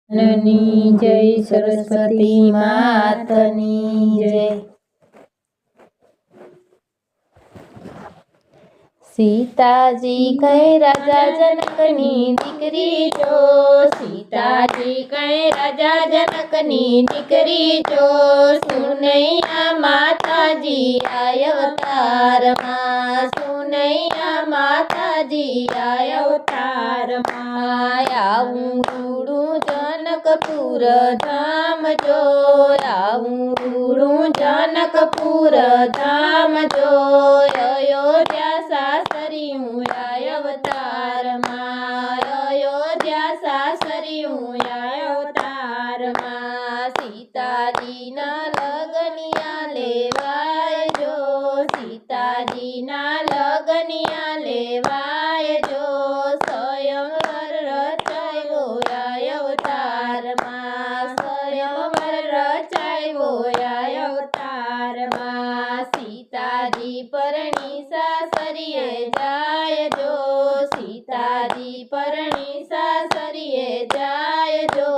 ની જય સરસ્વતી માતની જય। सीताजी कहे राजा जनकनी दीकरी जो, सीताजी कहे राजा जनकनी दीकरी जो, सुनैया माताजी आय अवतार मां, सुनैया माताजी आय अवतार मां। आऊं रूड़ू जनकपुर धाम जो, आऊं रूड़ू जनकपुर धाम जो, अयोध्या सासरियूं आय अवतार मां, अयोध्या सासरियूं आय अवतार मां। सीताजी ना लगनिया लेवाय जो, सीताजी ना लगनिया लेवाय जो, स्वयंवर रचायो आय अवतार मां, स्वयंवर रचायो आय अवतार मां। सीताजी परणी सासरिये जाय जो, सीताजी परणी सासरिये जाय जो,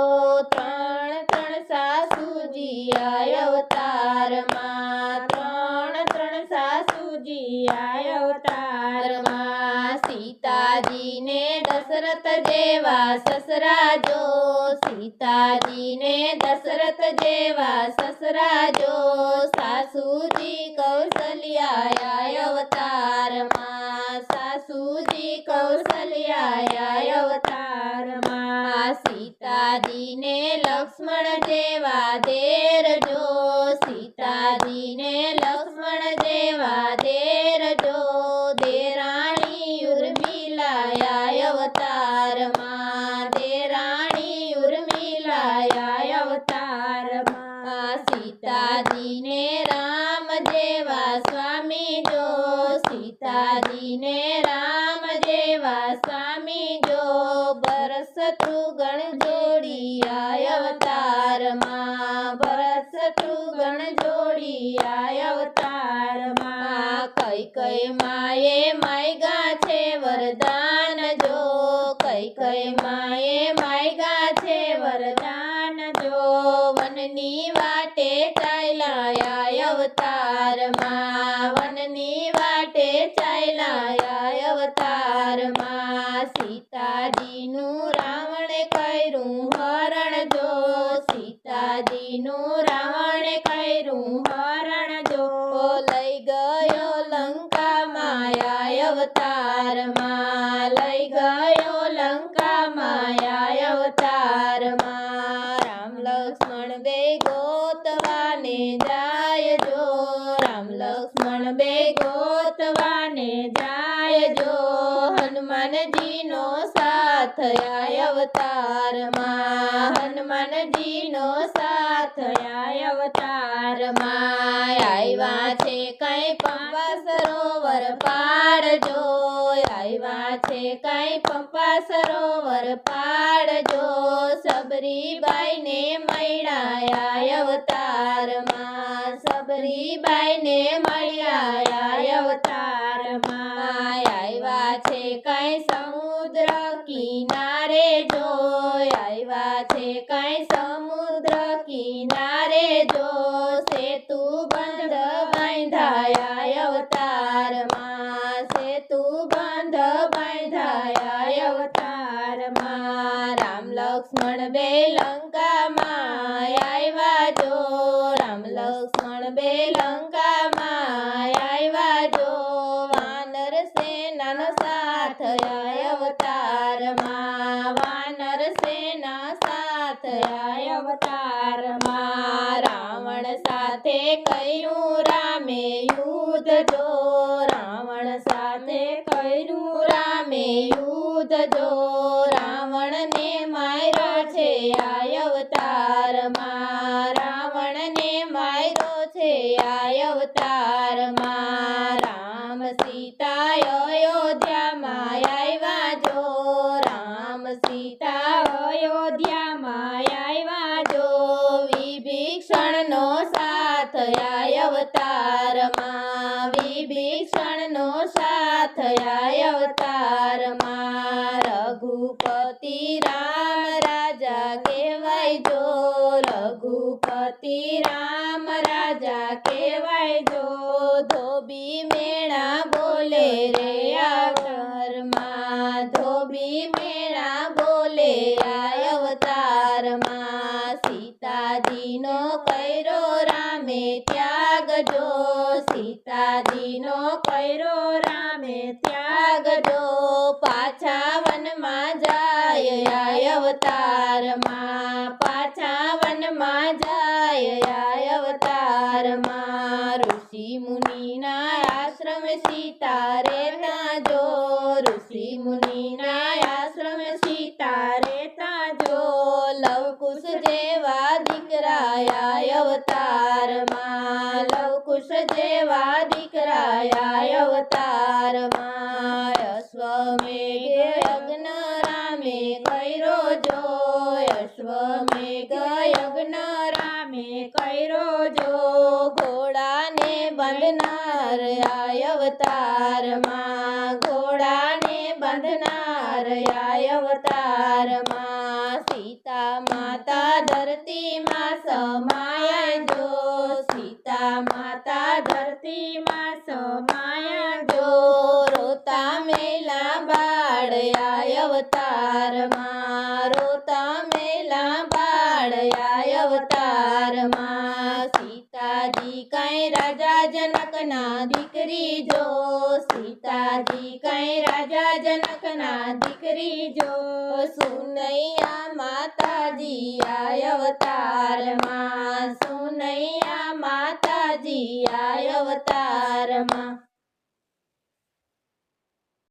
त्रण त्रण सासूजी आय अवतार मां, त्रण त्रण सासूजी आय अवतार मां। सीताजी ने दशरथ जेवा ससरा जो, सीताजी ने दशरथ जेवा ससरा जो, सासूजी कौशल्या आय अवतार मां, सासूजी कौशल्या आय अवतार मां। सीताजी ने लक्ष्मण जेवा देर जो, सीताजी ने लक्ष्मण जेवा देर जो, देराणी उर्मिला आय अवतार मां, देराणी उर्मिला आय अवतार मां। सीताजी ने राम जेवा स्वामी जो, सीताजी ने राम जेवा स्वामी जो, भरत शत्रुघ्न जोड़ी आय अवतार मां, भरत शत्रुघ्न जोड़ी आय अवतार मां। कैकेयी माए मायगा छे वरदान जो, कैकेयी माए मायगा छे वरदान जो, वननी वाटे चाल्या आय अवतार मां, वननी वाटे चाल्या आय अवतार मां। सीताजी नु रावणे कर्યું हरण जो, सीताजी नु रावणे कर्યું हरण जो, लई गयो लंका मां आय अवतार मां, लई गयो लंका मां आय अवतार मां। राम लक्ष्मण बे गोतवाने जाय जो, राम लक्ष्मण बे गोतवाने जाय जो, हनुमान जी नो साथ आय अवतार मां, हनुमान जी नो साथ आय अवतार मां। आयवा छे कई पंपा सरोवर पाड़ जो, आयवा छे कई पंपा सरोवर पाड़ जो, सबरीबाई ने मळ्या आय अवतार मां, सबरीबाई ने मळ्या आय अवतार मां। आयवा छे कई समुद्र किनारे जो, आयवा छे कई समुद्र किनारे जो, सेतु बंध बांधाय आय अवतार मां, सेतु बंध बांधाय आय अवतार मां। राम लक्ष्मण बे लंका मां आयवा जो, राम लक्ष्मण बे लंका मां आयवा जो, वानर सेना नो साथ आय अवतार मां, वानर सेना साथ आय अवतार मां। रावण साथे कर्યું रामे युद्ध जो, रावण साथे कर्યું रामे युद्ध जो, रावण ने मार्यो छे आय अवतार मां, रावण ने मार्यो छे आय अवतार मां। राम सीता अयोध्या मां आयवा जो, राम सीता अयोध्या मां आयवा जो, विभीषण नो साथ आय अवतार मां, विभीषण नो साथ आय अवतार मां। रघुपति राम राजा के કહેવાય જો, રઘુપતિ રામ રાજા કહેવાય જો, ધોબી મેણા બોલે રે અવતારમાં, ધોબી મેણા બોલે આ અવતારમાં, સીતાજીનો કર્યો રામે ત્યાગ જો, સીતાજીનો કર્યો રામે ત્યાગ જો, પાછા વનમાં જાય આ અવતારમાં, પાછા વનમાં જાય આ અવતારમાં, ઋષિ મુનિના આશ્રમ સીતા રહેતા જો, ઋષિ મુનિના આશ્રમ સીતા રહેતા જો, લવકુશ જેવા દીકરા આ અવતારમાં, લવકુશ જેવા દીકરા આ અવતારમાં, અશ્વમેઘ યજ્ઞ રામે કર્યો જો, અશ્વમેઘ યજ્ઞ રામે કર્યો જો, ઘોડાને બાંધનાર આ અવતારમાં, ઘોડાને બાંધનાર આ અવતારમાં, સીતા માતા ધરતીમાં સમાયા જો, સીતા માતા ધરતીમાં સમાયા જો, રોતા મેલા બાળ આ અવતારમાં, રોતા મેલા બાળ આ અવતારમાં, સીતાજી કઈ રાજા જનકના દીકરી જો, સીતાજી કઈ રાજા જનકના દીકરી જો, સુનૈયા માતાજી આ અવતારમાં, સુનૈયા માતાજી આ અવતારમાં.